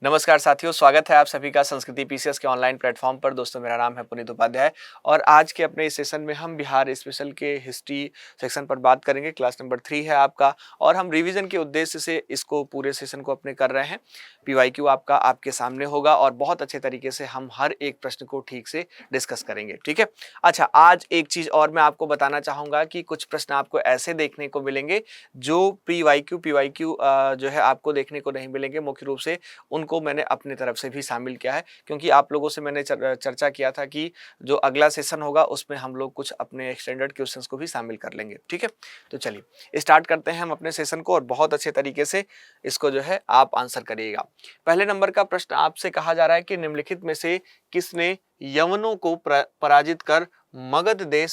नमस्कार साथियों, स्वागत है आप सभी का संस्कृति पीसीएस के ऑनलाइन प्लेटफॉर्म पर। दोस्तों, मेरा नाम है पुनीत उपाध्याय और आज के अपने इस सेशन में हम बिहार स्पेशल के हिस्ट्री सेक्शन पर बात करेंगे। क्लास नंबर 3 है आपका और हम रिवीजन के उद्देश्य से इसको पूरे सेशन को अपने कर रहे हैं। पीवाईक्यू आपका आपके सामने होगा और बहुत अच्छे तरीके से हम हर एक प्रश्न को ठीक से डिस्कस करेंगे। ठीक है। अच्छा, आज एक चीज और मैं आपको बताना चाहूंगा कि कुछ प्रश्न आपको ऐसे देखने को मिलेंगे जो पीवाईक्यू जो है आपको देखने को नहीं मिलेंगे। मुख्य रूप से उनको मैंने अपने तरफ से भी शामिल किया है, क्योंकि आप लोगों से मैंने चर्चा किया था कि जो अगला सेशन होगा उसमें हम लोग कुछ अपने एक्सटेंडेड क्वेश्चंस को भी शामिल कर लेंगे। ठीक है, तो चलिए स्टार्ट करते हैं हम अपने सेशन को और बहुत अच्छे तरीके से इसको जो है आप आंसर करिएगा। पहले नंबर का प्रश्न आपसे कहा जा रहा है कि निम्नलिखित में से किसने यवनों को पराजित कर मगध देश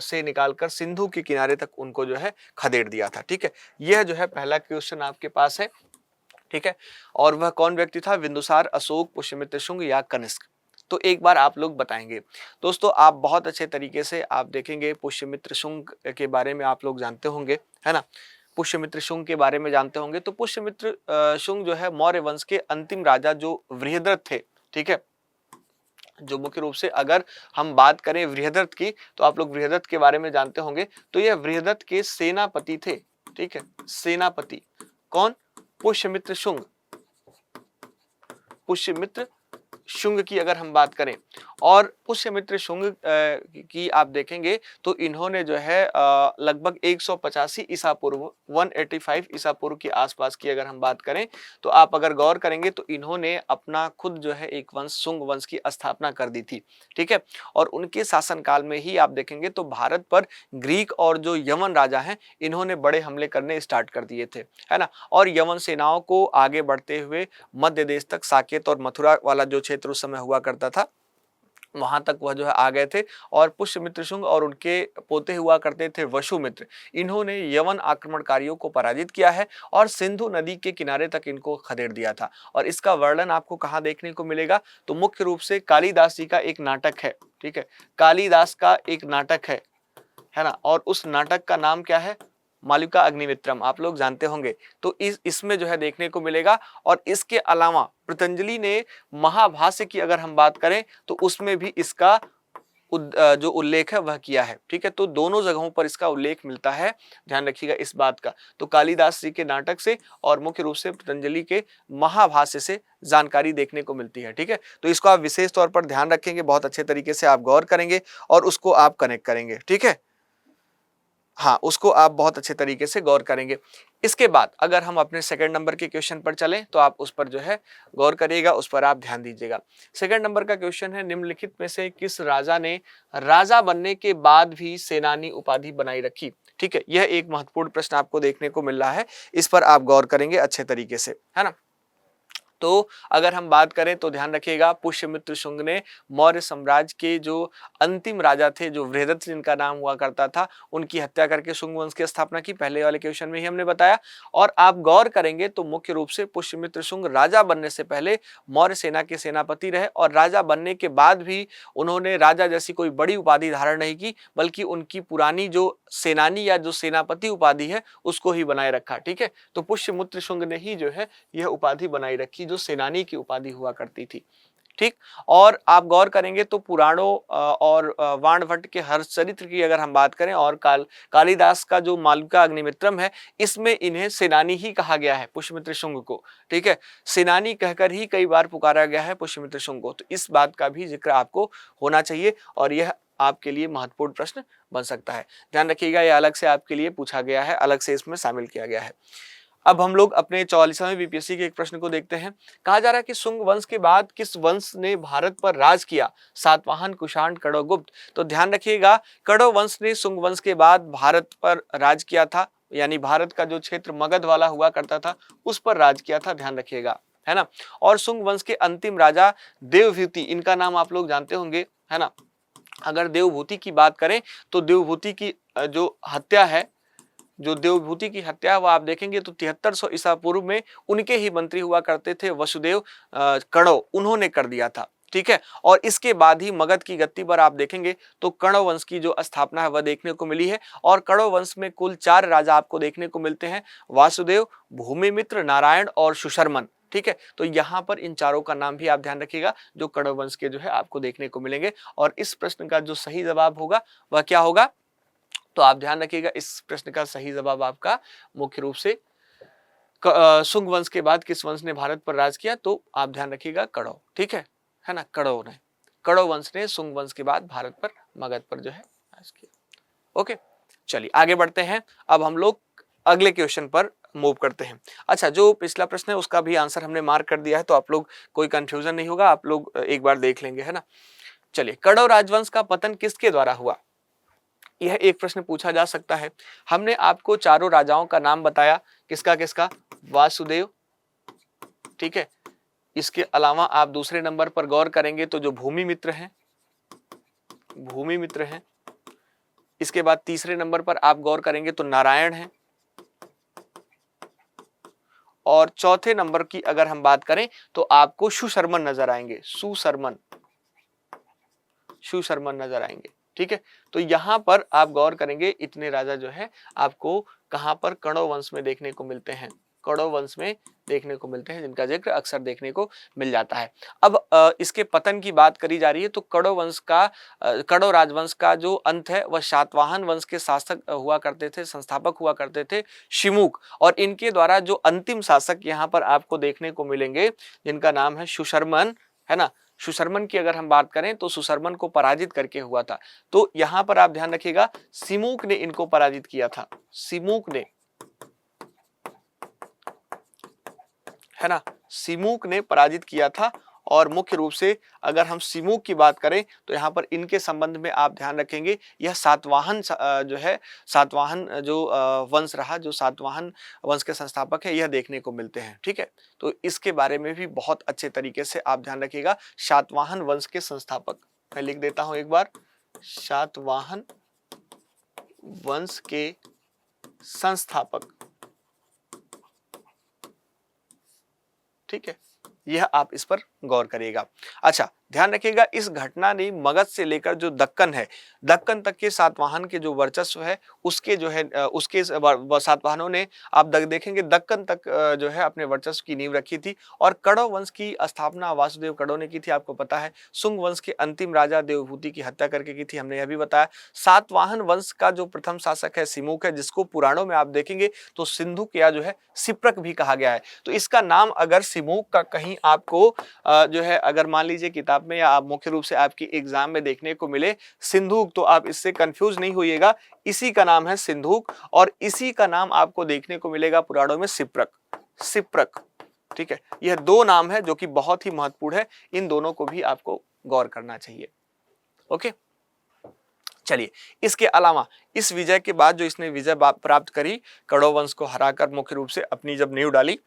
से निकालकर सिंधु के किनारे तक उनको जो है खदेड़ दिया था। ठीक है, यह जो है पहला क्वेश्चन आपके पास है। ठीक है, और वह कौन व्यक्ति था? बिंदुसार, अशोक, पुष्यमित्र शुंग या कनिष्क? तो एक बार आप लोग बताएंगे। दोस्तों, आप बहुत अच्छे तरीके से आप देखेंगे पुष्यमित्र शुंग के बारे में आप लोग जानते होंगे, है ना। पुष्यमित्र शुंग के बारे में जानते होंगे तो पुष्यमित्र शुंग जो है मौर्य वंश के अंतिम राजा जो वृहद्रथ थे। ठीक है, जो मुख्य रूप से अगर हम बात करें वृहद्रथ की तो आप लोग वृहद्रथ के बारे में जानते होंगे। तो यह वृहद्रथ के सेनापति थे। ठीक है, सेनापति कौन? पुष्यमित्र शुंग। पुष्यमित्र शुंग की अगर हम बात करें और पुष्यमित्र शुंग की आप देखेंगे तो इन्होंने जो है लगभग 185 ईसा पूर्व 185 ईसा पूर्व के आसपास की अगर हम बात करें तो आप अगर गौर करेंगे तो इन्होंने अपना खुद जो है एक वंश शुंग वंश की स्थापना कर दी थी। ठीक है, और उनके शासनकाल में ही आप देखेंगे तो भारत पर ग्रीक और जो यवन राजा हैं इन्होंने बड़े हमले करने स्टार्ट कर दिए थे, है ना। और यवन सेनाओं को आगे बढ़ते हुए मध्य देश तक, साकेत और मथुरा वाला जो क्षेत्र उस समय हुआ करता था वहां तक वह जो है आ गए थे। और पुष्यमित्र शुंग और उनके पोते हुआ करते थे वसुमित्र, इन्होंने यवन आक्रमणकारियों को पराजित किया है और सिंधु नदी के किनारे तक इनको खदेड़ दिया था। और इसका वर्णन आपको कहाँ देखने को मिलेगा? तो मुख्य रूप से कालिदास जी का एक नाटक है। ठीक है, कालिदास का एक नाटक है ना, और उस नाटक का नाम क्या है? मालविका अग्निमित्रम, आप लोग जानते होंगे। तो इसमें जो है देखने को मिलेगा। और इसके अलावा पतंजलि ने महाभाष्य की अगर हम बात करें तो उसमें भी इसका जो उल्लेख है वह किया है। ठीक है, तो दोनों जगहों पर इसका उल्लेख मिलता है, ध्यान रखिएगा इस बात का। तो कालिदास जी के नाटक से और मुख्य रूप से पतंजलि के महाभाष्य से जानकारी देखने को मिलती है। ठीक है, तो इसको आप विशेष तौर पर ध्यान रखेंगे, बहुत अच्छे तरीके से आप गौर करेंगे और उसको आप कनेक्ट करेंगे। ठीक है, हाँ, उसको आप बहुत अच्छे तरीके से गौर करेंगे। इसके बाद अगर हम अपने सेकंड नंबर के क्वेश्चन पर चलें तो आप उस पर जो है गौर करिएगा, उस पर आप ध्यान दीजिएगा। सेकंड नंबर का क्वेश्चन है, निम्नलिखित में से किस राजा ने राजा बनने के बाद भी सेनानी उपाधि बनाई रखी? ठीक है, यह एक महत्वपूर्ण प्रश्न आपको देखने को मिल रहा है, इस पर आप गौर करेंगे अच्छे तरीके से, है ना। तो अगर हम बात करें तो ध्यान रखिएगा, पुष्यमित्र शुंग ने मौर्य साम्राज्य के जो अंतिम राजा थे, जो वृहद्रथ जिनका नाम हुआ करता था, उनकी हत्या करके शुंग वंश की स्थापना की। पहले वाले क्वेश्चन में ही हमने बताया। और आप गौर करेंगे तो मुख्य रूप से पुष्यमित्र शुंग राजा बनने से पहले मौर्य सेना के सेनापति रहे और राजा बनने के बाद भी उन्होंने राजा जैसी कोई बड़ी उपाधि धारण नहीं की, बल्कि उनकी पुरानी जो सेनानी या जो सेनापति उपाधि है उसको ही बनाए रखा। ठीक है, तो पुष्यमित्र शुंग ने ही जो है यह उपाधि बनाई रखी, जो सेनानी की उपाधि हुआ करती थी। ठीक, और आप गौर करेंगे तो पुराणों और वाणभट्ट के हर्षचरित्र की अगर हम बात करें और कालिदास का जो मालविका अग्निमित्रम है, इसमें इन्हें सेनानी ही कहा गया है, पुष्यमित्र शुंग को। ठीक है, सेनानी कहकर ही कई बार पुकारा गया है पुष्यमित्र शुंग को। तो इस बात का भी जिक्र आपको होना चाहिए और यह आपके लिए महत्वपूर्ण प्रश्न बन सकता है। ध्यान रखिएगा, यह अलग से आपके लिए पूछा गया है, अलग से इसमें शामिल किया गया है। अब हम लोग अपने 44वें बीपीएससी के एक प्रश्न को देखते हैं। कहा जा रहा है कि शुंग वंश के बाद किस वंश ने भारत पर राज किया? सातवाहन, कुषाण, कड़ो, गुप्त? तो ध्यान रखिएगा, कड़ो वंश ने शुंग वंश के बाद भारत पर राज किया था, यानी भारत का जो क्षेत्र मगध वाला हुआ करता था उस पर राज किया था, ध्यान रखिएगा, है ना। और शुंग वंश के अंतिम राजा देवभूति, इनका नाम आप लोग जानते होंगे, है ना। अगर देवभूति की बात करें तो देवभूति की जो हत्या है, जो देवभूति की हत्या वो आप देखेंगे तो 7300 ईसा पूर्व में उनके ही मंत्री हुआ करते थे वसुदेव कणव, उन्होंने कर दिया था। ठीक है, और इसके बाद ही मगध की गद्दी पर आप देखेंगे तो कण्व वंश की जो स्थापना है वह देखने को मिली है। और कण्व वंश में कुल 4 राजा आपको देखने को मिलते हैं, वासुदेव, भूमिमित्र, नारायण और सुशर्मन। ठीक है, तो यहाँ पर इन चारों का नाम भी आप ध्यान रखिएगा जो कण्व वंश के जो है आपको देखने को मिलेंगे। और इस प्रश्न का जो सही जवाब होगा वह क्या होगा, तो आप ध्यान रखिएगा इस प्रश्न का सही जवाब आपका मुख्य रूप से शुंग वंश के बाद किस वंश ने भारत पर राज किया, तो आप ध्यान रखिएगा कण्व, ठीक है ना, कण्व ने, कण्व वंश ने शुंग वंश के बाद भारत पर, मगध पर जो है राज किया। ओके, चलिए आगे बढ़ते हैं। अब हम लोग अगले क्वेश्चन पर मूव करते हैं। अच्छा, जो पिछला प्रश्न है उसका भी आंसर हमने मार्क कर दिया है, तो आप लोग कोई कंफ्यूजन नहीं होगा, आप लोग एक बार देख लेंगे, है ना। चलिए, कण्व राजवंश का पतन किसके द्वारा हुआ, यह एक प्रश्न पूछा जा सकता है। हमने आपको चारों राजाओं का नाम बताया, किसका किसका, वासुदेव, ठीक है। इसके अलावा आप दूसरे नंबर पर गौर करेंगे तो जो भूमिमित्र हैं, भूमिमित्र हैं। इसके बाद तीसरे नंबर पर आप गौर करेंगे तो नारायण हैं। और चौथे नंबर की अगर हम बात करें तो आपको सुशर्मन नजर आएंगे, सुशर्मन, सुशर्मन नजर आएंगे, ठीक है। तो यहां पर आप गौर करेंगे इतने राजा जो है आपको कहां पर, कण्व वंश में देखने को मिलते हैं, कण्व वंश में देखने को मिलते हैं, जिनका जिक्र अक्सर देखने को मिल जाता है। अब इसके पतन की बात करी जा रही है तो कण्व वंश का, कण्व राजवंश का जो अंत है वह सातवाहन वंश के शासक हुआ करते थे, संस्थापक हुआ करते थे शिमुक, और इनके द्वारा जो अंतिम शासक यहाँ पर आपको देखने को मिलेंगे जिनका नाम है सुशर्मन, है ना। सुशर्मन की अगर हम बात करें तो सुशर्मन को पराजित करके हुआ था। तो यहां पर आप ध्यान रखिएगा सिमुक ने इनको पराजित किया था, सिमुक ने, है ना, सिमुक ने पराजित किया था। और मुख्य रूप से अगर हम सिमुक की बात करें तो यहाँ पर इनके संबंध में आप ध्यान रखेंगे यह सातवाहन जो है, सातवाहन जो वंश रहा, जो सातवाहन वंश के संस्थापक है, यह देखने को मिलते हैं, ठीक है। तो इसके बारे में भी बहुत अच्छे तरीके से आप ध्यान रखिएगा, सातवाहन वंश के संस्थापक, मैं लिख देता हूं एक बार, सातवाहन वंश के संस्थापक, ठीक है, यह आप इस पर गौर करिएगा। अच्छा, ध्यान रखिएगा इस घटना ने मगध से लेकर जो दक्कन है, दक्कन तक के सातवाहन के जो वर्चस्व है उसके जो है उसके सातवाहनों ने आप देखेंगे दक्कन तक जो है अपने वर्चस्व की नींव रखी थी। और कण्व वंश की स्थापना वासुदेव कण्व ने की थी, आपको पता है। शुंग वंश के अंतिम राजा देवभूति की हत्या करके की थी, हमने यह भी बताया। सातवाहन वंश का जो प्रथम शासक है सिमुक है, जिसको पुराणों में आप देखेंगे तो सिंधुक या जो है सिप्रक भी कहा गया है। तो इसका नाम अगर सिमुक का कहीं आपको जो है अगर मान लीजिए किताब में या आप मुख्य रूप से आपकी एग्जाम में देखने को मिले सिंधुक, तो आप इससे कंफ्यूज नहीं होइएगा, इसी का नाम है सिंधुक। और इसी का नाम आपको देखने को मिलेगा पुराणों में सिप्रक, सिप्रक, ठीक है। यह दो नाम है जो कि बहुत ही महत्वपूर्ण है, इन दोनों को भी आपको गौर करना चाहिए। ओके, चलिए, इसके अलावा इस विजय के बाद जो इसने विजय प्राप्त करी, कण्व वंश को हराकर मुख्य रूप से अपनी जब नींव डाली,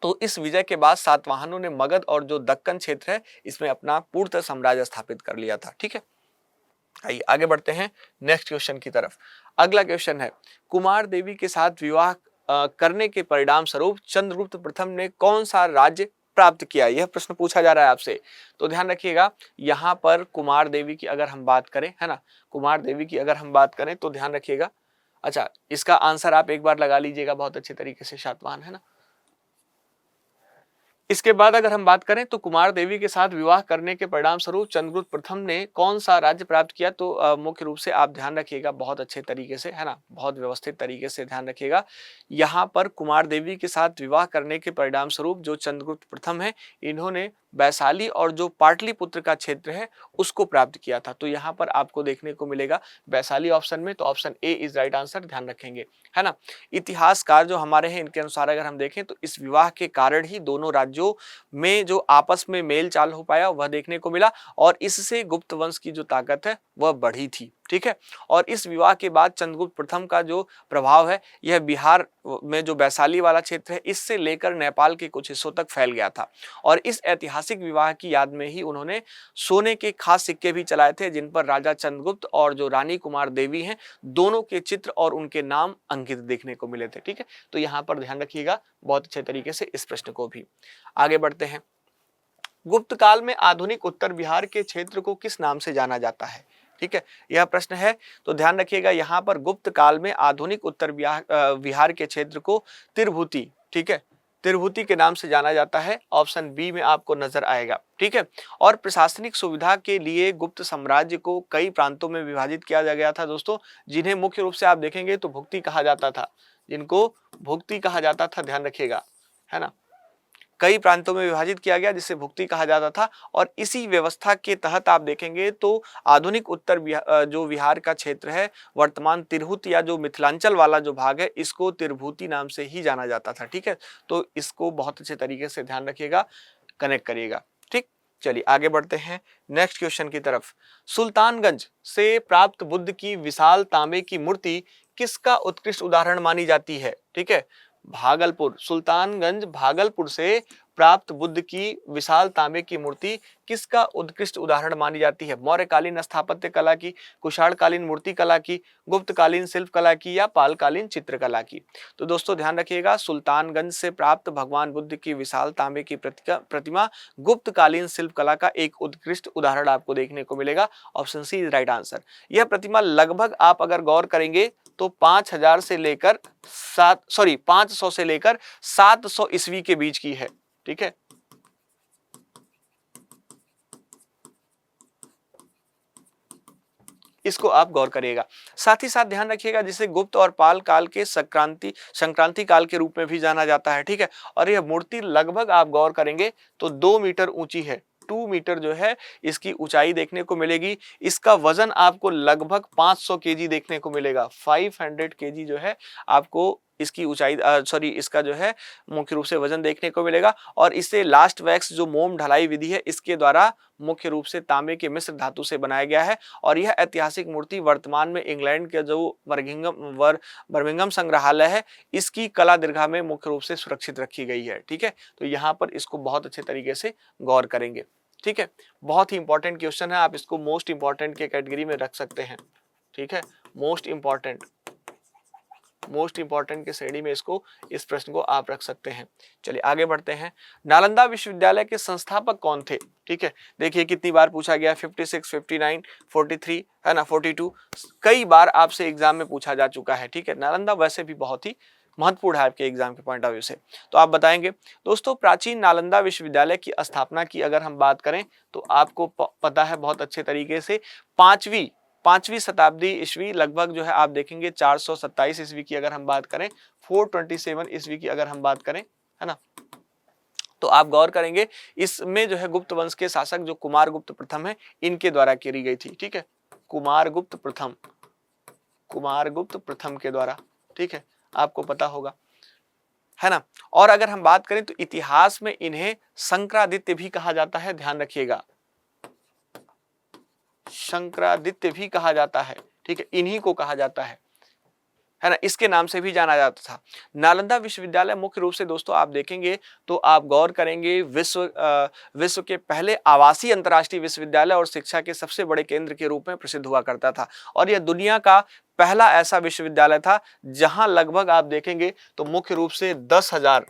तो इस विजय के बाद सातवाहनों ने मगध और जो दक्कन क्षेत्र है इसमें अपना पूर्ण साम्राज्य स्थापित कर लिया था, ठीक है। आइए आगे बढ़ते हैं नेक्स्ट क्वेश्चन की तरफ। अगला क्वेश्चन है, कुमार देवी के साथ विवाह करने के परिणाम स्वरूप चंद्रगुप्त प्रथम ने कौन सा राज्य प्राप्त किया, यह प्रश्न पूछा जा रहा है आपसे। तो ध्यान रखिएगा यहाँ पर कुमार देवी की अगर हम बात करें, है ना, कुमार देवी की अगर हम बात करें तो ध्यान रखिएगा, अच्छा इसका आंसर आप एक बार लगा लीजिएगा बहुत अच्छे तरीके से, सातवाहन, है ना। इसके बाद अगर हम बात करें तो कुमार देवी के साथ विवाह करने के परिणाम स्वरूप चंद्रगुप्त प्रथम ने कौन सा राज्य प्राप्त किया, तो मुख्य रूप से आप ध्यान रखिएगा बहुत अच्छे तरीके से, है ना, बहुत व्यवस्थित तरीके से ध्यान रखिएगा। यहाँ पर कुमार देवी के साथ विवाह करने के परिणाम स्वरूप जो चंद्रगुप्त प्रथम है, इन्होंने वैशाली और जो पाटलिपुत्र का क्षेत्र है उसको प्राप्त किया था। तो यहाँ पर आपको देखने को मिलेगा वैशाली ऑप्शन में, तो option A is right answer, ध्यान रखेंगे, है ना। इतिहासकार जो हमारे हैं इनके अनुसार अगर हम देखें तो इस विवाह के कारण ही दोनों राज्यों में जो आपस में मेल चाल हो पाया वह देखने को मिला, और इससे गुप्त वंश की जो ताकत है वह बढ़ी थी, ठीक है। और इस विवाह के बाद चंद्रगुप्त प्रथम का जो प्रभाव है यह बिहार में जो वैशाली वाला क्षेत्र है इससे लेकर नेपाल के कुछ हिस्सों तक फैल गया था। और इस ऐतिहासिक विवाह की याद में ही उन्होंने सोने के खास सिक्के भी चलाए थे, जिन पर राजा चंद्रगुप्त और जो रानी कुमार देवी हैं दोनों के चित्र और उनके नाम अंकित देखने को मिले थे, ठीक है। तो यहाँ पर ध्यान रखिएगा बहुत अच्छे तरीके से इस प्रश्न को भी। आगे बढ़ते हैं, गुप्त काल में आधुनिक उत्तर बिहार के क्षेत्र को किस नाम से जाना जाता है, ठीक है, यह प्रश्न है। तो ध्यान रखिएगा यहाँ पर गुप्त काल में आधुनिक उत्तर बिहार के क्षेत्र को तिरभूति, ठीक है, तिरहुती के नाम से जाना जाता है। ऑप्शन बी में आपको नजर आएगा, ठीक है। और प्रशासनिक सुविधा के लिए गुप्त साम्राज्य को कई प्रांतों में विभाजित किया गया था दोस्तों, जिन्हें मुख्य रूप से आप देखेंगे तो भुक्ति कहा जाता था, जिनको भुक्ति कहा जाता था, ध्यान रखिएगा, है ना। कई प्रांतों में विभाजित किया गया जिसे भुक्ति कहा जाता था। और इसी व्यवस्था के तहत आप देखेंगे तो आधुनिक जो बिहार का क्षेत्र है, वर्तमान तिरहुत या जो मिथिलांचल वाला जो भाग है, इसको तिरभूति नाम से ही जाना जाता था, ठीक है। तो इसको बहुत अच्छे तरीके से ध्यान रखिएगा, कनेक्ट करिएगा, ठीक। चलिए आगे बढ़ते हैं नेक्स्ट क्वेश्चन की तरफ। सुल्तानगंज से प्राप्त बुद्ध की विशाल तांबे की मूर्ति किसका उत्कृष्ट उदाहरण मानी जाती है, ठीक है। भागलपुर, सुल्तानगंज भागलपुर से प्राप्त बुद्ध की विशाल तांबे की मूर्ति किसका उत्कृष्ट उदाहरण मानी जाती है? मौर्यकालीन स्थापत्य कला की, कुषाणकालीन मूर्ति कला की, गुप्तकालीन शिल्प कला की, या पालकालीन चित्रकला की? तो दोस्तों ध्यान रखिएगा, सुल्तानगंज से प्राप्त भगवान बुद्ध की विशाल तांबे की प्रतिमा गुप्तकालीन शिल्प कला का एक उत्कृष्ट उदाहरण आपको देखने को मिलेगा। Option C is right answer. यह प्रतिमा लगभग आप अगर गौर करेंगे तो 500 से लेकर 500 से लेकर 700 ईस्वी के बीच की है, ठीक है। इसको आप गौर करिएगा। साथ ही साथ ध्यान रखिएगा, जिसे गुप्त और पाल काल के संक्रांति काल के रूप में भी जाना जाता है, ठीक है। और यह मूर्ति लगभग आप गौर करेंगे तो 2 मीटर ऊंची है, 2 मीटर जो है इसकी ऊंचाई देखने को मिलेगी। इसका वजन आपको लगभग 500 केजी देखने को मिलेगा, 500 केजी जो है आपको इसकी ऊंचाई इसका जो है मुख्य रूप से वजन देखने को मिलेगा। और इसे लास्ट वैक्स जो मोम ढलाई विधि है, इसके द्वारा मुख्य रूप से तांबे के मिश्र धातु से बनाया गया है। और यह ऐतिहासिक मूर्ति वर्तमान में इंग्लैंड के जो बर्मिंघम संग्रहालय है, इसकी कला दीर्घा में मुख्य रूप से सुरक्षित रखी गई है, ठीक है। तो यहाँ पर इसको बहुत अच्छे तरीके से गौर करेंगे, ठीक है। बहुत ही इंपॉर्टेंट क्वेश्चन है, आप इसको मोस्ट इंपॉर्टेंट के कैटेगरी में रख सकते हैं, ठीक है। मोस्ट इंपॉर्टेंट के श्रेणी में इस प्रश्न को आप रख सकते हैं। चलिए आगे बढ़ते हैं। नालंदा विश्वविद्यालय के संस्थापक कौन थे, ठीक है। देखिए कितनी बार पूछा गया, 56, 59, 43, है ना, 42, कई बार आपसे एग्जाम में पूछा जा चुका है, ठीक है। नालंदा वैसे भी बहुत ही महत्वपूर्ण है आपके एग्जाम के पॉइंट ऑफ व्यू से, तो आप बताएंगे। दोस्तों प्राचीन नालंदा विश्वविद्यालय की स्थापना की अगर हम बात करें तो आपको पता है बहुत अच्छे तरीके से, पांचवी शताब्दी ईस्वी लगभग जो है आप देखेंगे 427 ईस्वी की अगर हम बात करें, 427 ईस्वी की अगर हम बात करें, है ना, तो आप गौर करेंगे इसमें जो है गुप्त वंश के शासक जो कुमारगुप्त प्रथम है, इनके द्वारा करी गई थी, ठीक है। कुमारगुप्त प्रथम के द्वारा, ठीक है, आपको पता होगा, है ना। और अगर हम बात करें तो इतिहास में इन्हें शंकरादित्य भी कहा जाता है, ध्यान रखिएगा, शंकरादित्य भी कहा जाता है, ठीक है, इन्हीं को कहा जाता है ना, इसके नाम से भी जाना जाता था। नालंदा विश्वविद्यालय मुख्य रूप से दोस्तों आप देखेंगे तो आप गौर करेंगे विश्व के पहले आवासीय अंतर्राष्ट्रीय विश्वविद्यालय और शिक्षा के सबसे बड़े केंद्र के रूप में प्रसिद्ध हुआ करता था। और यह दुनिया का पहला ऐसा विश्वविद्यालय था जहां लगभग आप देखेंगे तो मुख्य रूप से 10,000,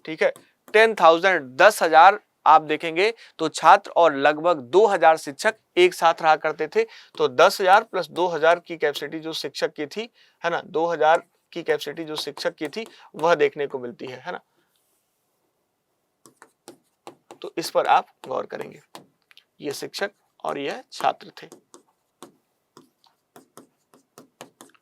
ठीक है, 10,000 आप देखेंगे तो छात्र और लगभग 2,000 शिक्षक एक साथ रहा करते थे। तो 10,000 प्लस 2,000 की कैपेसिटी जो शिक्षक की थी, है ना, 2,000 की कैपेसिटी जो शिक्षक की थी वह देखने को मिलती है ना। तो इस पर आप गौर करेंगे, ये शिक्षक और यह छात्र थे,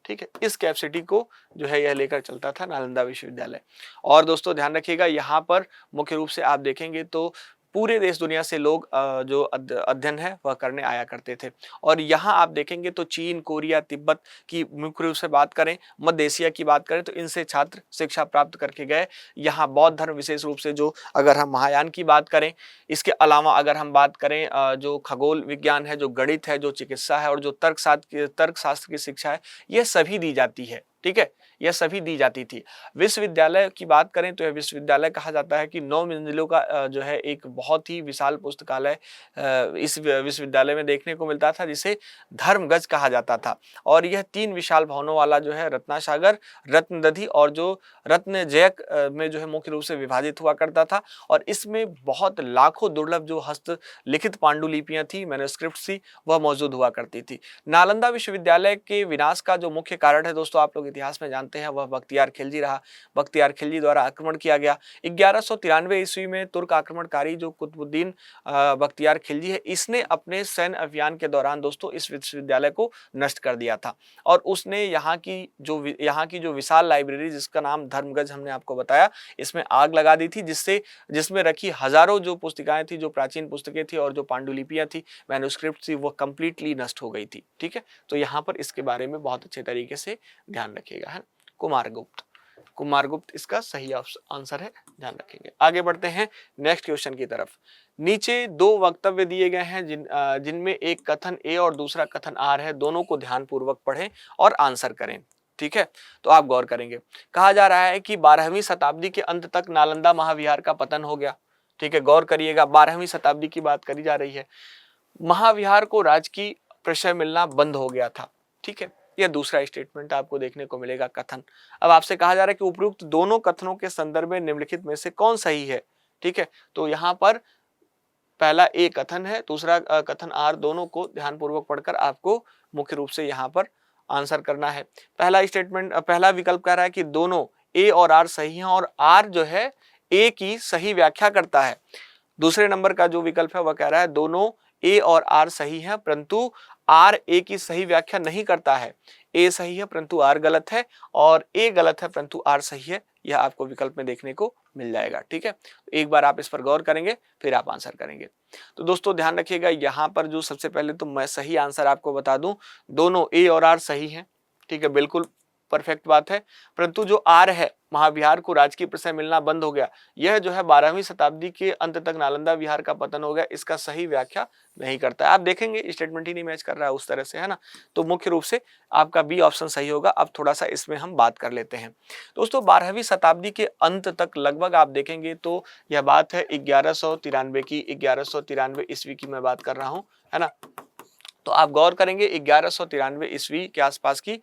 ठीक है। इस कैपेसिटी को जो है यह लेकर चलता था नालंदा विश्वविद्यालय। और दोस्तों ध्यान रखिएगा, यहाँ पर मुख्य रूप से आप देखेंगे तो पूरे देश दुनिया से लोग जो अध्ययन है वह करने आया करते थे। और यहाँ आप देखेंगे तो चीन, कोरिया, तिब्बत की मुख्य रूप से बात करें, मध्य एशिया की बात करें तो इनसे छात्र शिक्षा प्राप्त करके गए। यहाँ बौद्ध धर्म विशेष रूप से जो अगर हम महायान की बात करें, इसके अलावा अगर हम बात करें जो खगोल विज्ञान है, जो गणित है, जो चिकित्सा है और जो तर्कशास्त्र की शिक्षा है, यह सभी दी जाती है, ठीक है, यह सभी दी जाती थी। विश्वविद्यालय की बात करें तो यह विश्वविद्यालय कहा जाता है कि 9 मंजिलों का जो है एक बहुत ही विशाल पुस्तकालय इस विश्वविद्यालय में देखने को मिलता था, जिसे धर्मगज कहा जाता था। और यह 3 विशाल भवनों वाला जो है रत्नासागर, रत्नदधि और जो रत्नजयक में जो है मुख्य रूप से विभाजित हुआ करता था। और इसमें बहुत लाखों दुर्लभ जो हस्तलिखित पांडुलिपियां थी, मैन्युस्क्रिप्ट थी, वह मौजूद हुआ करती थी। नालंदा विश्वविद्यालय के विनाश का जो मुख्य कारण है दोस्तों आप लोग इतिहास में जानते हैं वह बख्तियार खिलजी रहा। बख्तियार खिलजी द्वारा आक्रमण किया गया। 1193 ईस्वी में तुर्क आक्रमणकारी जो कुतुबुद्दीन बख्तियार खिलजी है, इसने अपने सैन्य अभियान के दौरान दोस्तों इस विश्वविद्यालय को नष्ट कर दिया था और उसने यहाँ की जो विशाल लाइब्रेरी जिसका नाम धर्मगज हमने आपको बताया, इसमें आग लगा दी थी, जिसमें रखी हजारों जो पुस्तिकाएं थी, जो प्राचीन पुस्तकें थी और जो पांडुलिपियां थी, मैन्युस्क्रिप्ट थी, वो कंप्लीटली नष्ट हो गई थी। ठीक है, तो यहाँ पर इसके बारे में बहुत अच्छे तरीके से ध्यान रखिएगा, है। कुमारगुप्त, कुमारगुप्त इसका सही आंसर है, ध्यान रखेंगे। आगे बढ़ते हैं नेक्स्ट क्वेश्चन की तरफ। नीचे दो वक्तव्य दिए गए हैं जिनमें एक कथन ए और दूसरा कथन आर है। दोनों को ध्यानपूर्वक पढ़ें और आंसर करें। ठीक है, तो आप गौर करेंगे। कहा जा रहा है कि 12वीं शताब्दी के अंत तक नालंदा महाविहार का पतन हो गया। ठीक है, गौर करिएगा, 12वीं शताब्दी की बात करी जा रही है। महाविहार को राजकीय प्रशय मिलना बंद हो गया था। ठीक है, यह दूसरा स्टेटमेंट आपको देखने को मिलेगा, कथन। अब आपसे कहा जा रहा है कि उपयुक्त दोनों कथनों के संदर्भ में निम्नलिखित में से कौन सही है। ठीक है, तो यहाँ पर पहला ए कथन है, दूसरा कथन आर, दोनों को ध्यानपूर्वक पढ़कर आपको मुख्य रूप से यहाँ पर आंसर करना है। पहला स्टेटमेंट, पहला विकल्प कह रहा है कि दोनों ए और आर सही हैं और आर जो है ए की सही व्याख्या करता है। दूसरे नंबर का जो विकल्प है वह कह रहा है दोनों ए और आर सही है परंतु आर ए की सही व्याख्या नहीं करता है। ए सही है परंतु आर गलत है और ए गलत है परंतु आर सही है। यह आपको विकल्प में देखने को मिल जाएगा। ठीक है, एक बार आप इस पर गौर करेंगे फिर आप आंसर करेंगे। तो दोस्तों ध्यान रखिएगा, यहाँ पर जो सबसे पहले तो मैं सही आंसर आपको बता दूं, दोनों ए और आर सही हैं। ठीक है, बिल्कुल परफेक्ट बात है। परंतु जो आर है, महाविहार को राजकीय प्रशय मिलना बंद हो गया, यह जो है 12वीं शताब्दी के अंत तक नालंदा विहार का पतन हो गया, इसका सही व्याख्या नहीं करता है। आप देखेंगे स्टेटमेंट ही नहीं मैच कर रहा है उस तरह से, है ना। तो मुख्य रूप से आपका बी ऑप्शन सही होगा। अब थोड़ा सा इसमें हम बात कर लेते हैं दोस्तों। 12वीं शताब्दी के अंत तक लगभग आप देखेंगे तो यह बात है 1193 की, 1193 ईस्वी की मैं बात कर रहा हूँ, है ना। तो आप गौर करेंगे 1193 ईस्वी के आसपास की,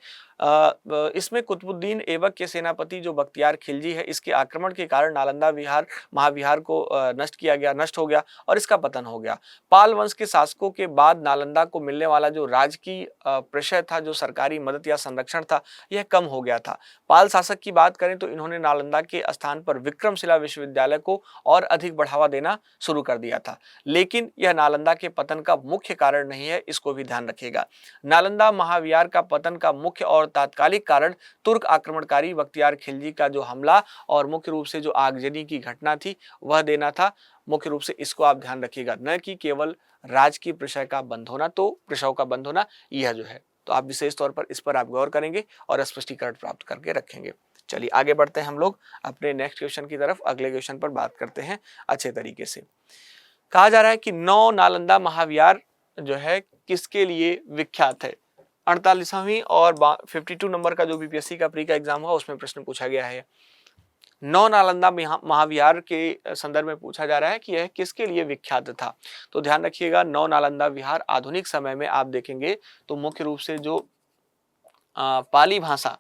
इसमें कुतुबुद्दीन ऐबक के सेनापति जो बख्तियार खिलजी है, इसके आक्रमण के कारण नालंदा विहार महाविहार को नष्ट हो गया और इसका पतन हो गया। पाल वंश के शासकों के बाद नालंदा को मिलने वाला जो राजकीय प्रशय था, जो सरकारी मदद या संरक्षण था, यह कम हो गया था। पाल शासक की बात करें तो इन्होंने नालंदा के स्थान पर विक्रमशिला विश्वविद्यालय को और अधिक बढ़ावा देना शुरू कर दिया था, लेकिन यह नालंदा के पतन का मुख्य कारण नहीं है, इसको भी ध्यान रखिएगा। नालंदा महाविहार का पतन का मुख्य और तात्कालिक कारण तुर्क आक्रमणकारी बख्तियार खिलजी का जो हमला और मुख्य रूप से जो आगजनी की घटना थी वह देना था। मुख्य रूप से इसको आप ध्यान रखिएगा, न कि केवल राजकीय प्रशय का बंद होना, तो प्रशयों का बंद होना यह जो है। तो आप विशेष तौर पर इस पर आप गौर करेंगे और स्पष्टीकरण प्राप्त करके रखेंगे। चलिए आगे बढ़ते हैं हम लोग अपने नेक्स्ट क्वेश्चन की तरफ। अगले क्वेश्चन पर बात करते हैं अच्छे तरीके से। कहा जा रहा है कि 9 नालंदा महाविहार जो है किसके लिए विख्यात है। 48वीं और 52 नंबर का जो बीपीएससी का प्री का एग्जाम हुआ उसमें प्रश्न पूछा गया है। 9 नालंदा महाविहार के संदर्भ में पूछा जा रहा है कि यह किसके लिए विख्यात था। तो ध्यान रखिएगा, 9 नालंदा विहार आधुनिक समय में आप देखेंगे तो मुख्य रूप से जो पाली भाषा,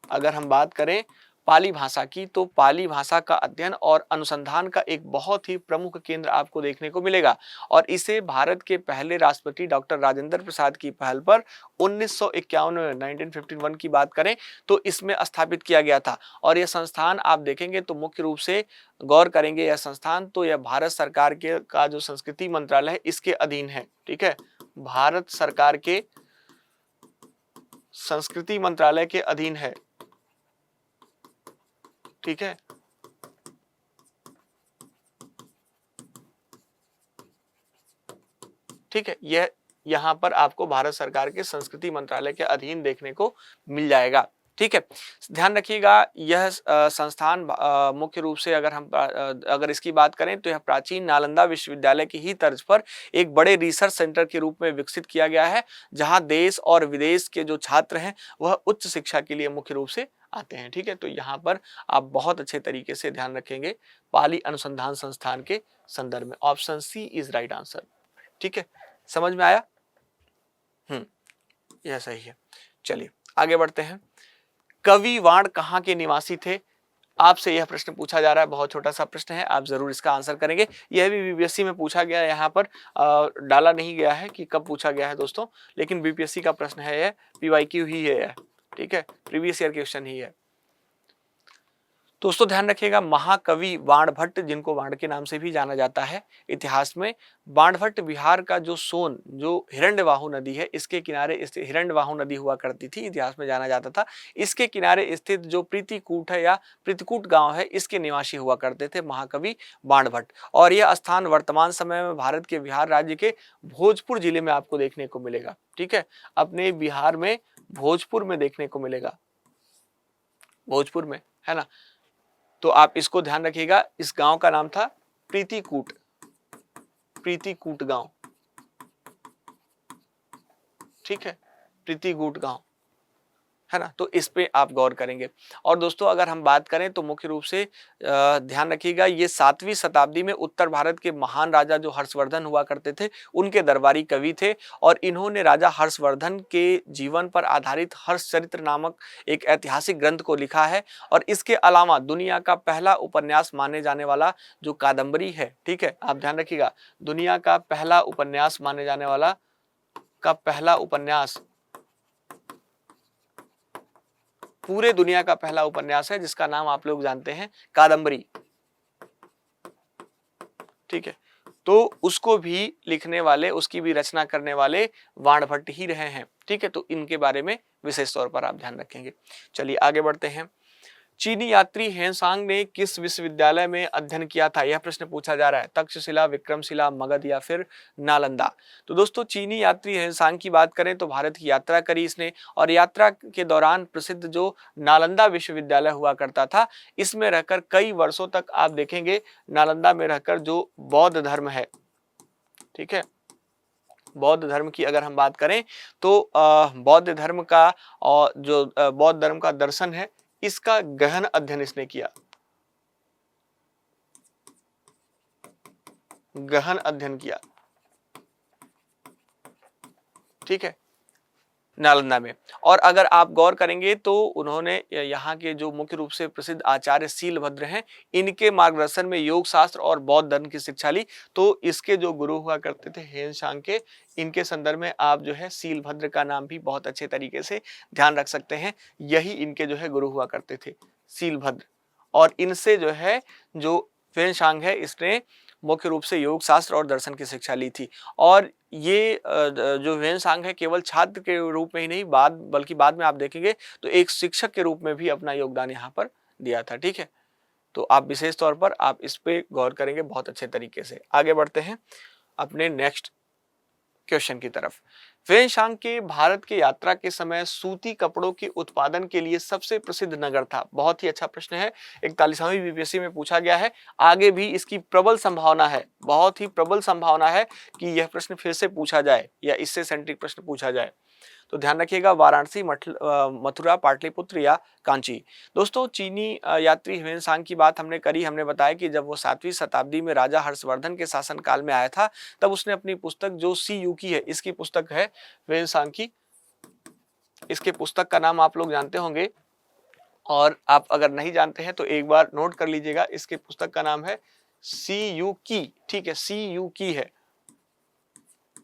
अगर हम बात करें पाली भाषा की, तो पाली भाषा का अध्ययन और अनुसंधान का एक बहुत ही प्रमुख केंद्र आपको देखने को मिलेगा और इसे भारत के पहले राष्ट्रपति डॉक्टर राजेंद्र प्रसाद की पहल पर 1951 में 1951 की बात करें तो इसमें स्थापित किया गया था। और यह संस्थान आप देखेंगे तो मुख्य रूप से गौर करेंगे, यह संस्थान तो यह भारत सरकार के का जो संस्कृति मंत्रालय है इसके अधीन है। ठीक है, भारत सरकार के संस्कृति मंत्रालय के अधीन है। ठीक है, ठीक है, यह यहाँ पर आपको भारत सरकार के संस्कृति मंत्रालय के अधीन देखने को मिल जाएगा। ठीक है, ध्यान रखिएगा, यह संस्थान मुख्य रूप से अगर इसकी बात करें तो यह प्राचीन नालंदा विश्वविद्यालय की ही तर्ज पर एक बड़े रिसर्च सेंटर के रूप में विकसित किया गया है, जहां देश और विदेश के जो छात्र हैं वह उच्च शिक्षा के लिए मुख्य रूप से आते हैं। ठीक है, तो यहाँ पर आप बहुत अच्छे तरीके से ध्यान रखेंगे पाली अनुसंधान संस्थान के संदर्भ में। Option C is right answer. ठीक है, समझ में आया? यह सही है। चलिए आगे बढ़ते हैं। कवि वाण कहाँ के निवासी थे? आपसे यह प्रश्न पूछा जा रहा है, बहुत छोटा सा प्रश्न है, आप जरूर इसका आंसर करेंगे। यह भी बीपीएससी में पूछा गया है, यहाँ पर डाला नहीं गया है कि कब पूछा गया है दोस्तों, लेकिन बीपीएससी का प्रश्न है, यह पीवाईक्यू ही है। ठीक है, प्रीवियस ईयर क्वेश्चन ही है। दोस्तों ध्यान रखिएगा, महाकवि बाणभट्ट, जिनको बाण के नाम से भी जाना जाता है इतिहास में, बाणभट्ट बिहार का जो सोन, जो हिरण्यवाहु नदी है, इसके किनारे स्थित हिरण्यवाहु नदी हुआ करती थी, इतिहास में जाना जाता था। इसके किनारे स्थित जो प्रीतिकूट है या प्रीतिकूट गांव है, इसके निवासी हुआ करते थे महाकवि बाणभट्ट। और यह स्थान वर्तमान समय में भारत के बिहार राज्य के भोजपुर जिले में आपको देखने को मिलेगा। ठीक है, अपने बिहार में भोजपुर में देखने को मिलेगा, भोजपुर में, है ना। तो आप इसको ध्यान रखिएगा, इस गांव का नाम था प्रीतिकूट, प्रीतिकूट गांव। ठीक है, प्रीतिकूट गांव, है ना। तो इस पे आप गौर करेंगे। और दोस्तों अगर हम बात करें तो मुख्य रूप से ध्यान रखिएगा, ये 7वीं शताब्दी में उत्तर भारत के महान राजा जो हर्षवर्धन हुआ करते थे, उनके दरबारी कवि थे। और इन्होंने राजा हर्षवर्धन के जीवन पर आधारित हर्षचरित्र नामक एक ऐतिहासिक ग्रंथ को लिखा है। और इसके अलावा दुनिया का पहला उपन्यास माने जाने वाला जो कादम्बरी है, ठीक है, आप ध्यान रखिएगा, दुनिया का पहला उपन्यास माने जाने वाला का पहला उपन्यास, पूरे दुनिया का पहला उपन्यास है, जिसका नाम आप लोग जानते हैं कादम्बरी। ठीक है, तो उसको भी लिखने वाले, उसकी भी रचना करने वाले बाणभट्ट ही रहे हैं। ठीक है, तो इनके बारे में विशेष तौर पर आप ध्यान रखेंगे। चलिए आगे बढ़ते हैं। चीनी यात्री हेनसांग ने किस विश्वविद्यालय में अध्ययन किया था? यह प्रश्न पूछा जा रहा है। तक्षशिला, विक्रमशिला, मगध या फिर नालंदा। तो दोस्तों चीनी यात्री हेनसांग की बात करें तो भारत की यात्रा करी इसने, और यात्रा के दौरान प्रसिद्ध जो नालंदा विश्वविद्यालय हुआ करता था, इसमें रहकर कई वर्षों तक आप देखेंगे, नालंदा में रहकर जो बौद्ध धर्म है, ठीक है, बौद्ध धर्म की अगर हम बात करें तो बौद्ध धर्म का, और जो बौद्ध धर्म का दर्शन है, इसका गहन अध्ययन इसने किया, गहन अध्ययन किया। ठीक है, नालंदा में। और अगर आप गौर करेंगे तो उन्होंने यहाँ के जो मुख्य रूप से प्रसिद्ध आचार्य सीलभद्र हैं, इनके मार्गदर्शन में योग शास्त्र और बौद्ध धर्म की शिक्षा ली। तो इसके जो गुरु हुआ करते थे हेनसांग के, इनके संदर्भ में आप जो है सीलभद्र का नाम भी बहुत अच्छे तरीके से ध्यान रख सकते हैं। यही इनके जो है गुरु हुआ करते थे, सीलभद्र। और इनसे जो है जो हेनसांग है, इसने मुख्य रूप से योग शास्त्र और दर्शन की शिक्षा ली थी। और ये जो हेनसांग है, केवल छात्र के रूप में ही नहीं, बल्कि बाद में आप देखेंगे तो एक शिक्षक के रूप में भी अपना योगदान यहाँ पर दिया था। ठीक है, तो आप विशेष तौर पर आप इस पे गौर करेंगे बहुत अच्छे तरीके से। आगे बढ़ते हैं अपने नेक्स्ट क्वेश्चन की तरफ। हेनसांग के भारत के यात्रा के समय सूती कपड़ों के उत्पादन के लिए सबसे प्रसिद्ध नगर था। बहुत ही अच्छा प्रश्न है, 41वीं बीपीएससी में पूछा गया है। आगे भी इसकी प्रबल संभावना है, बहुत ही प्रबल संभावना है कि यह प्रश्न फिर से पूछा जाए या इससे सेंट्रिक प्रश्न पूछा जाए। तो ध्यान रखिएगा, वाराणसी, मथुरा, पाटलिपुत्र या कांची। दोस्तों चीनी यात्री हेनसांग की बात हमने करी, हमने बताया कि जब वो 7वीं शताब्दी में राजा हर्षवर्धन के शासनकाल में आया था, तब उसने अपनी पुस्तक जो सी यू की है, इसकी पुस्तक है हेनसांग की, इसके पुस्तक का नाम आप लोग जानते होंगे, और आप अगर नहीं जानते हैं तो एक बार नोट कर लीजिएगा, इसके पुस्तक का नाम है सी यू की। ठीक है, सी यू की है।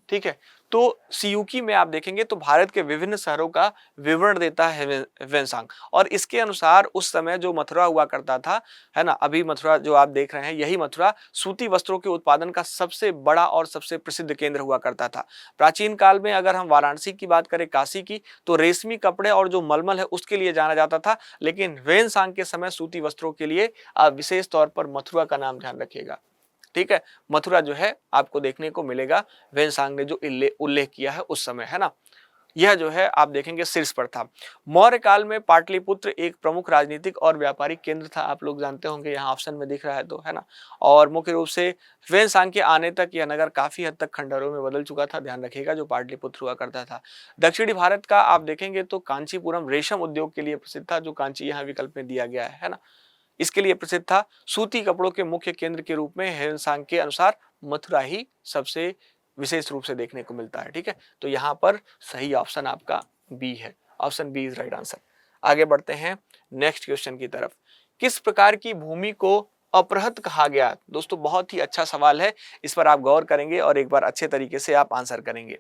ठीक है, तो सीयूकी में आप देखेंगे तो भारत के विभिन्न शहरों का विवरण देता है हेनसांग। और इसके अनुसार उस समय जो मथुरा हुआ करता था, है ना, अभी मथुरा जो आप देख रहे हैं, यही मथुरा सूती वस्त्रों के उत्पादन का सबसे बड़ा और सबसे प्रसिद्ध केंद्र हुआ करता था। प्राचीन काल में अगर हम वाराणसी की बात करें, काशी की, तो रेशमी कपड़े और जो मलमल है उसके लिए जाना जाता था। लेकिन हेनसांग के समय सूती वस्त्रों के लिए आप विशेष तौर पर मथुरा का नाम ध्यान रखिएगा। ठीक है, मथुरा जो है आपको देखने को मिलेगा, हेनसांग ने जो उल्लेख किया है उस समय, है ना। यह जो है आप देखेंगे शीर्ष पर था। मौर्य काल में पाटलिपुत्र एक प्रमुख राजनीतिक और व्यापारिक केंद्र था, आप लोग जानते होंगे, यहाँ ऑप्शन में दिख रहा है तो, है ना। और मुख्य रूप से हेनसांग के आने तक यह नगर काफी हद तक खंडहरों में बदल चुका था, ध्यान रखिएगा, जो पाटलिपुत्र हुआ करता था। दक्षिणी भारत का आप देखेंगे तो कांचीपुरम रेशम उद्योग के लिए प्रसिद्ध था, जो कांची यहाँ विकल्प में दिया गया है ना, इसके लिए प्रसिद्ध था। सूती कपड़ों के मुख्य केंद्र के रूप में हेनसांग के अनुसार मथुरा ही सबसे विशेष रूप से देखने को मिलता है। ठीक है, तो यहाँ पर सही ऑप्शन आपका बी है, option B is right answer. आगे बढ़ते हैं नेक्स्ट क्वेश्चन की तरफ। किस प्रकार की भूमि को अपरहत कहा गया? दोस्तों बहुत ही अच्छा सवाल है, इस पर आप गौर करेंगे और एक बार अच्छे तरीके से आप आंसर करेंगे।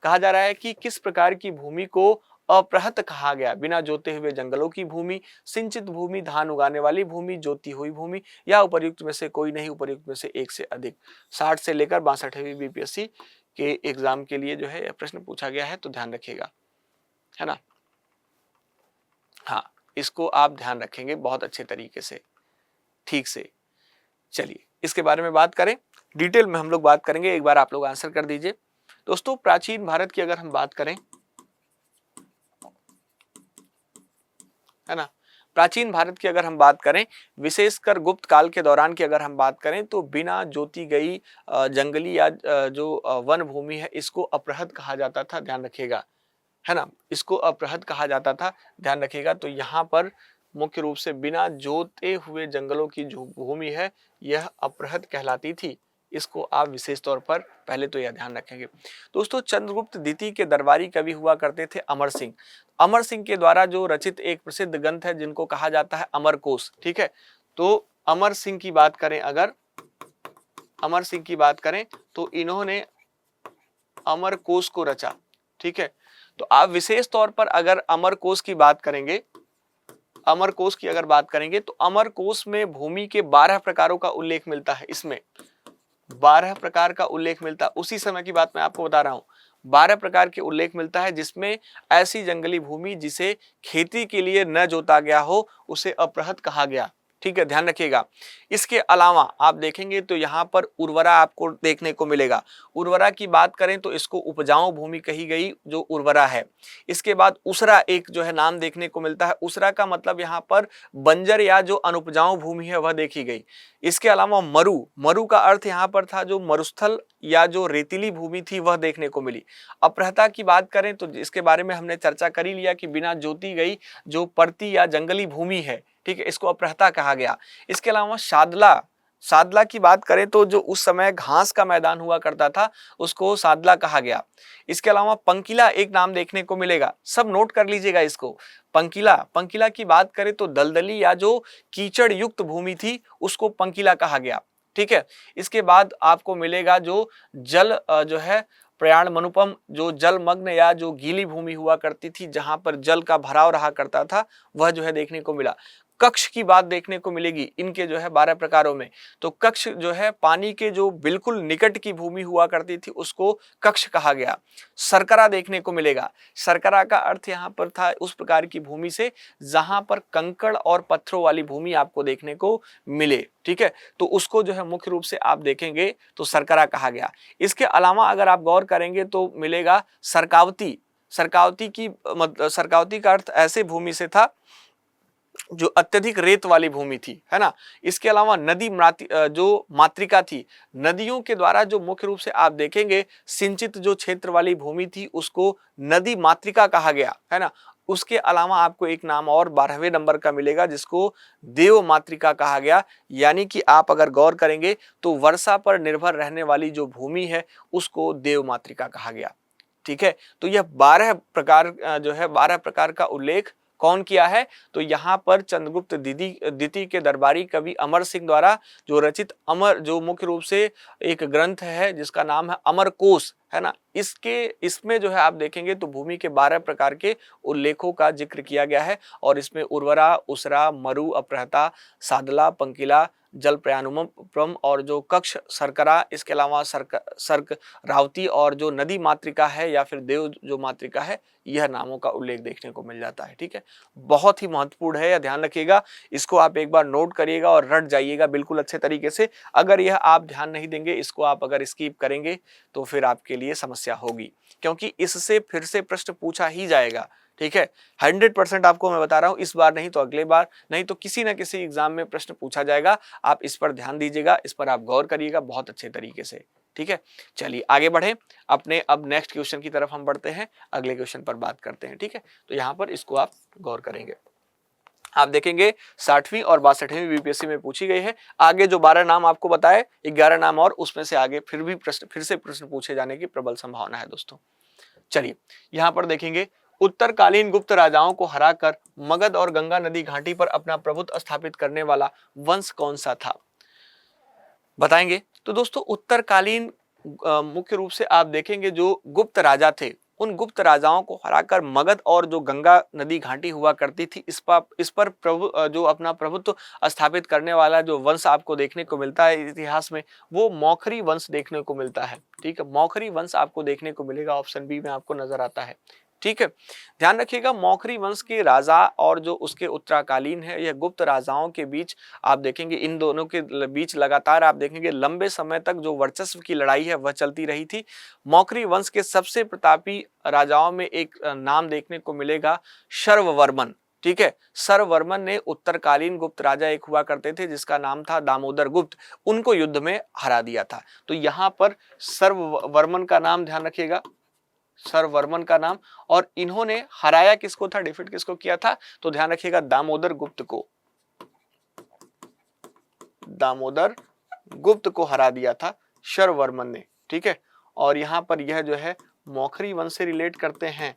कहा जा रहा है कि किस प्रकार की भूमि को अपृहत कहा गया? बिना जोते हुए जंगलों की भूमि, सिंचित भूमि, धान उगाने वाली भूमि, जोती हुई भूमि, या उपर्युक्त में से कोई नहीं, उपर्युक्त में से एक से अधिक। 60 से लेकर 62वीं बीपीएससी के एग्जाम के लिए जो है यह प्रश्न पूछा गया है, तो ध्यान रखिएगा, है ना। हाँ, इसको आप ध्यान रखेंगे बहुत अच्छे तरीके से, ठीक से। चलिए इसके बारे में बात करें, डिटेल में हम लोग बात करेंगे, एक बार आप लोग आंसर कर दीजिए। दोस्तों प्राचीन भारत की अगर हम बात करें, है ना, प्राचीन भारत की अगर हम बात करें, विशेषकर गुप्त काल के दौरान की अगर हम बात करें, तो बिना जोती गई जंगली या जो वन भूमि है, इसको अपृहत कहा जाता था, ध्यान रखिएगा, है ना, इसको अपृहत कहा जाता था, ध्यान रखिएगा। तो यहाँ पर मुख्य रूप से बिना जोते हुए जंगलों की जो भूमि है यह अपृहत कहलाती थी, इसको आप विशेष तौर पर पहले तो यह ध्यान रखेंगे। दोस्तों चंद्रगुप्त द्वितीय के दरबारी कवि हुआ करते थे अमर सिंह। अमर सिंह के द्वारा जो रचित एक प्रसिद्ध ग्रंथ है जिनको कहा जाता है अमरकोश, ठीक है। तो अमर सिंह की बात करें, अगर अमर सिंह की बात करें तो इन्होंने अमरकोश को रचा, ठीक है। तो आप विशेष तौर पर अगर अमरकोश की बात करेंगे, अमरकोश की अगर बात करेंगे तो अमरकोश में भूमि के 12 प्रकारों का उल्लेख मिलता है, इसमें 12 प्रकार का उल्लेख मिलता है, उसी समय की बात मैं आपको बता रहा हूं। 12 प्रकार के उल्लेख मिलता है जिसमें ऐसी जंगली भूमि जिसे खेती के लिए न जोता गया हो उसे अपृहत कहा गया, ठीक है, ध्यान रखिएगा। इसके अलावा आप देखेंगे तो यहाँ पर उर्वरा आपको देखने को मिलेगा। उर्वरा की बात करें तो इसको उपजाऊ भूमि कही गई जो उर्वरा है। इसके बाद उसरा एक जो है नाम देखने को मिलता है, उसरा का मतलब यहाँ पर बंजर या जो अनुपजाऊ भूमि है वह देखी गई। इसके अलावा मरु, मरु का अर्थ यहाँ पर था जो मरुस्थल या जो रेतीली भूमि थी वह देखने को मिली। अपृहता की बात करें तो इसके बारे में हमने चर्चा कर ही लिया कि बिना जोती गई जो परती या जंगली भूमि है, ठीक है, इसको अपृहता कहा गया। इसके अलावा सादला, सादला की बात करें तो जो उस समय घास का मैदान हुआ करता था उसको सादला कहा गया। इसके अलावा पंकिला एक नाम देखने को मिलेगा, सब नोट कर लीजिएगा इसको। पंकिला, पंकिला की बात करें तो दलदली या जो कीचड़ युक्त भूमि थी उसको पंकिला कहा गया, ठीक है। इसके बाद आपको मिलेगा जो जल जो है प्रयाण मनुपम, जो जलमग्न या जो गीली भूमि हुआ करती थी जहां पर जल का भराव रहा करता था वह जो है देखने को मिला। कक्ष की बात देखने को मिलेगी इनके जो है 12 प्रकारों में। तो कक्ष जो है पानी के जो बिल्कुल निकट की भूमि हुआ करती थी उसको कक्ष कहा गया। सरकरा देखने को मिलेगा, सरकरा का अर्थ यहाँ पर था उस प्रकार की भूमि से जहां पर कंकड़ और पत्थरों वाली भूमि आपको देखने को मिले, ठीक है, तो उसको जो है मुख्य रूप से आप देखेंगे तो सरकरा कहा गया। इसके अलावा अगर आप गौर करेंगे तो मिलेगा सरकावती। सरकावती की सरकावती का अर्थ ऐसे भूमि से था जो अत्यधिक रेत वाली भूमि थी, है ना। इसके अलावा नदी जो मातृका थी, नदियों के द्वारा जो मुख्य रूप से आप देखेंगे सिंचित जो क्षेत्र वाली भूमि थी उसको नदी मातृका कहा गया, है ना। उसके अलावा आपको एक नाम और 12वें नंबर का मिलेगा जिसको देव मातृका कहा गया। यानी कि आप अगर गौर करेंगे तो वर्षा पर निर्भर रहने वाली जो भूमि है उसको देव मातृका कहा गया, ठीक है। तो यह 12 प्रकार जो है 12 प्रकार का उल्लेख कौन किया है, तो यहाँ पर चंद्रगुप्त द्वितीय के दरबारी कवि अमर सिंह द्वारा जो रचित अमर जो मुख्य रूप से एक ग्रंथ है जिसका नाम है अमरकोश, है ना, इसमें जो है आप देखेंगे तो भूमि के 12 प्रकार के उल्लेखों का जिक्र किया गया है और इसमें उर्वरा, उसरा, मरु, अपृहता, सादला, पंकिला, जल प्रयानुपम और जो कक्ष, सरकरा, इसके अलावा सर्क रावती और जो नदी मातृका है या फिर देव जो मातृका है, यह नामों का उल्लेख देखने को मिल जाता है, ठीक है। बहुत ही महत्वपूर्ण है, ध्यान रखिएगा, इसको आप एक बार नोट करिएगा और रट जाइएगा बिल्कुल अच्छे तरीके से। अगर यह आप ध्यान नहीं देंगे, इसको आप अगर स्किप करेंगे तो फिर आपके लिए समस्या होगी, क्योंकि इससे फिर से प्रश्न पूछा ही जाएगा, ठीक है। 100% आपको मैं बता रहा हूं, इस बार नहीं तो अगले बार, नहीं तो किसी ना किसी एग्जाम में प्रश्न पूछा जाएगा। आप इस पर ध्यान दीजिएगा, इस पर आप गौर करिएगा बहुत अच्छे तरीके से, ठीक है। चलिए आगे बढ़े अपने अब नेक्स्ट क्वेश्चन की तरफ हम बढ़ते हैं, अगले क्वेश्चन पर बात करते हैं, ठीक है। तो यहाँ पर इसको आप गौर करेंगे, आप देखेंगे 60वीं और 62वीं बीपीएससी में पूछी गई है। आगे जो 12 नाम आपको बताए 11 नाम और उसमें से आगे फिर से प्रश्न पूछे जाने की प्रबल संभावना है दोस्तों। चलिए यहाँ पर देखेंगे, उत्तरकालीन गुप्त राजाओं को हराकर मगध और गंगा नदी घाटी पर अपना प्रभुत्व स्थापित करने वाला वंश कौन सा था, बताएंगे। तो दोस्तों उत्तरकालीन मुख्य रूप से आप देखेंगे जो गुप्त राजा थे उन गुप्त राजाओं को हराकर मगध और जो गंगा नदी घाटी हुआ करती थी इस पर प्रभु जो अपना प्रभुत्व स्थापित करने वाला जो वंश आपको देखने को मिलता है इतिहास में, वो मौखरी वंश देखने को मिलता है। ठीक है, मौखरी वंश आपको देखने को मिलेगा, ऑप्शन बी में आपको नजर आता है। ठीक है, ध्यान रखिएगा मौखरी वंश के राजा और जो उसके उत्तराकालीन है यह गुप्त राजाओं के बीच आप देखेंगे, इन दोनों के बीच लगातार आप देखेंगे लंबे समय तक जो वर्चस्व की लड़ाई है वह चलती रही थी। मौखरी वंश के सबसे प्रतापी राजाओं में एक नाम देखने को मिलेगा शर्ववर्मन। ठीक है, सर्ववर्मन ने उत्तरकालीन गुप्त राजा एक हुआ करते थे जिसका नाम था दामोदर गुप्त, उनको युद्ध में हरा दिया था। तो यहाँ पर सर्ववर्मन का नाम ध्यान रखिएगा, सर्ववर्मन का नाम, और इन्होंने हराया किसको था, डिफीट किसको किया था, तो ध्यान रखिएगा दामोदर गुप्त को, दामोदर गुप्त को हरा दिया था शर्ववर्मन ने। ठीक है, और यहां पर यह जो है मौखरी वंश से रिलेट करते हैं,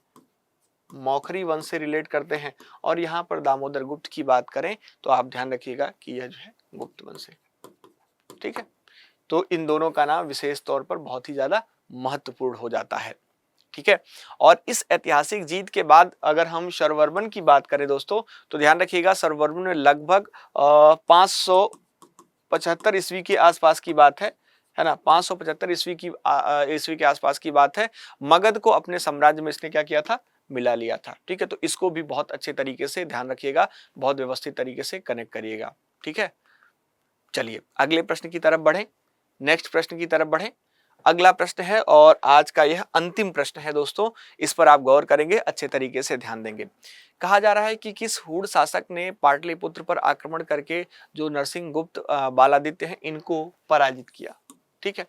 मौखरी वंश से रिलेट करते हैं, और यहां पर दामोदर गुप्त की बात करें तो आप ध्यान रखिएगा कि यह जो है गुप्त वंश है। ठीक है, तो इन दोनों का नाम विशेष तौर पर बहुत ही ज्यादा महत्वपूर्ण हो जाता है। ठीक है, और इस ऐतिहासिक जीत के बाद अगर हम शर्ववर्मन की बात करें दोस्तों, तो ध्यान रखिएगा शर्ववर्मन ने लगभग 575 ईस्वी के आसपास की बात है ना, 575 ईस्वी के आसपास की बात है, मगध को अपने साम्राज्य में इसने क्या किया था, मिला लिया था। ठीक है, तो इसको भी बहुत अच्छे तरीके से ध्यान रखिएगा, बहुत व्यवस्थित तरीके से कनेक्ट करिएगा। ठीक है, चलिए अगले प्रश्न की तरफ बढ़े, नेक्स्ट प्रश्न की तरफ बढ़े। अगला प्रश्न है और आज का यह अंतिम प्रश्न है दोस्तों, इस पर आप गौर करेंगे, अच्छे तरीके से ध्यान देंगे। कहा जा रहा है कि किस हूण शासक ने पाटलिपुत्र पर आक्रमण करके जो नरसिंह गुप्त बालादित्य हैं इनको पराजित किया। ठीक है,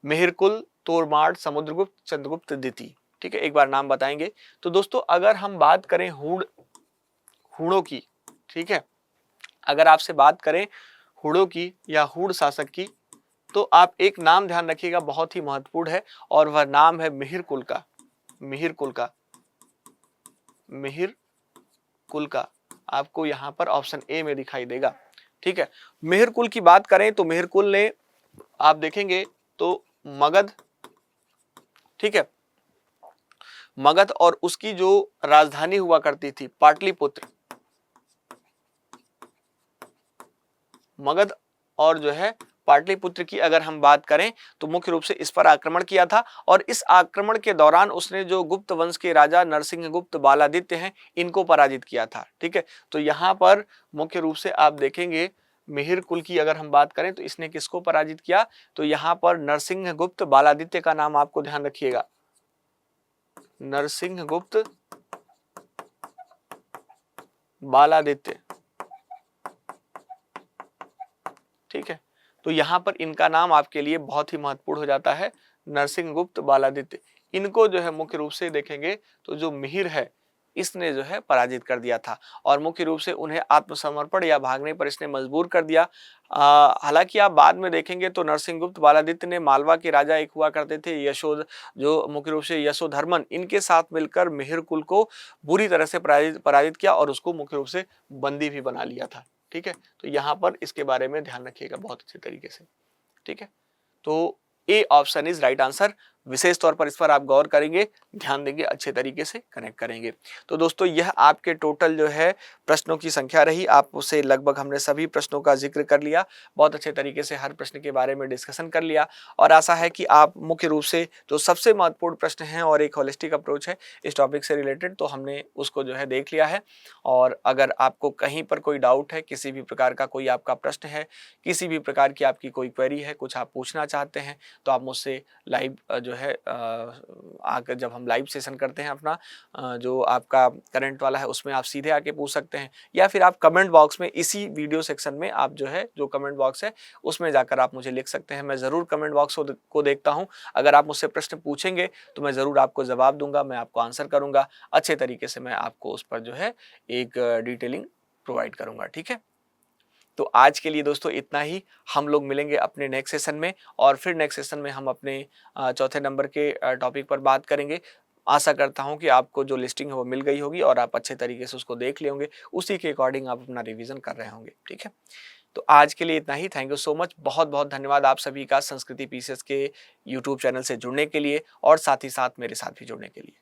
मिहिरकुल, तोरमाड़, समुद्रगुप्त, चंद्रगुप्त द्वितीय। ठीक है, एक बार नाम बताएंगे। तो दोस्तों अगर हम बात करें हूणों की, ठीक है, अगर आपसे बात करें हूणों की या हूण शासक की, तो आप एक नाम ध्यान रखिएगा, बहुत ही महत्वपूर्ण है, और वह नाम है मिहिरकुल का। मिहिरकुल का, मिहिरकुल का आपको यहां पर ऑप्शन ए में दिखाई देगा। ठीक है, मिहिरकुल की बात करें तो मिहिरकुल ने आप देखेंगे तो मगध, ठीक है, मगध और उसकी जो राजधानी हुआ करती थी पाटलिपुत्र, मगध और जो है पाटलिपुत्र की अगर हम बात करें तो मुख्य रूप से इस पर आक्रमण किया था, और इस आक्रमण के दौरान उसने जो गुप्त वंश के राजा नरसिंह गुप्त बालादित्य हैं इनको पराजित किया था। ठीक है, तो यहाँ पर मुख्य रूप से आप देखेंगे मिहिरकुल की अगर हम बात करें तो इसने किसको पराजित किया, तो यहाँ पर नरसिंह गुप्त बालादित्य का नाम आपको ध्यान रखिएगा, नरसिंह गुप्त बालादित्य। ठीक है, तो यहां पर इनका नाम आपके लिए बहुत ही महत्वपूर्ण हो जाता है, नरसिंह गुप्त बालादित्य। इनको जो है मुख्य रूप से देखेंगे तो जो मिहिर है इसने जो है पराजित कर दिया था, और मुख्य रूप से उन्हें आत्मसमर्पण या भागने पर इसने मजबूर कर दिया। हालांकि आप बाद में देखेंगे तो नरसिंह गुप्त बालादित्य ने मालवा के राजा एक हुआ करते थे यशोद, जो मुख्य रूप से यशोधर्मन, इनके साथ मिलकर मिहिरकुल को बुरी तरह से पराजित किया और उसको मुख्य रूप से बंदी भी बना लिया था। ठीक है, तो यहाँ पर इसके बारे में ध्यान रखिएगा बहुत अच्छे तरीके से। ठीक है, तो A option is right answer. विशेष तौर पर इस पर आप गौर करेंगे, ध्यान देंगे, अच्छे तरीके से कनेक्ट करेंगे। तो दोस्तों यह आपके टोटल जो है प्रश्नों की संख्या रही, आप उसे लगभग हमने सभी प्रश्नों का जिक्र कर लिया, बहुत अच्छे तरीके से हर प्रश्न के बारे में डिस्कशन कर लिया, और आशा है कि आप मुख्य रूप से जो सबसे महत्वपूर्ण प्रश्न हैं और एक होलिस्टिक अप्रोच है इस टॉपिक से रिलेटेड, तो हमने उसको जो है देख लिया है। और अगर आपको कहीं पर कोई डाउट है, किसी भी प्रकार का कोई आपका प्रश्न है, किसी भी प्रकार की आपकी कोई क्वेरी है, कुछ आप पूछना चाहते हैं, तो आप मुझसे लाइव जो है आकर, जब हम लाइव सेशन करते हैं अपना जो आपका करंट वाला है उसमें आप सीधे आके पूछ सकते हैं, या फिर आप कमेंट बॉक्स में इसी वीडियो सेक्शन में आप जो है जो कमेंट बॉक्स है उसमें जाकर आप मुझे लिख सकते हैं। मैं ज़रूर कमेंट बॉक्स को देखता हूं, अगर आप मुझसे प्रश्न पूछेंगे तो मैं ज़रूर आपको जवाब दूंगा, मैं आपको आंसर करूंगा, अच्छे तरीके से मैं आपको उस पर जो है एक डिटेलिंग प्रोवाइड करूंगा। ठीक है, तो आज के लिए दोस्तों इतना ही, हम लोग मिलेंगे अपने नेक्स्ट सेशन में, और फिर नेक्स्ट सेशन में हम अपने चौथे नंबर के टॉपिक पर बात करेंगे। आशा करता हूं कि आपको जो लिस्टिंग है वो मिल गई होगी और आप अच्छे तरीके से उसको देख ले होंगे, उसी के अकॉर्डिंग आप अपना रिवीजन कर रहे होंगे। ठीक है, तो आज के लिए इतना ही। Thank you so much. बहुत बहुत धन्यवाद आप सभी का संस्कृति पीसेस के यूट्यूब चैनल से जुड़ने के लिए और साथ ही साथ मेरे साथ भी जुड़ने के लिए।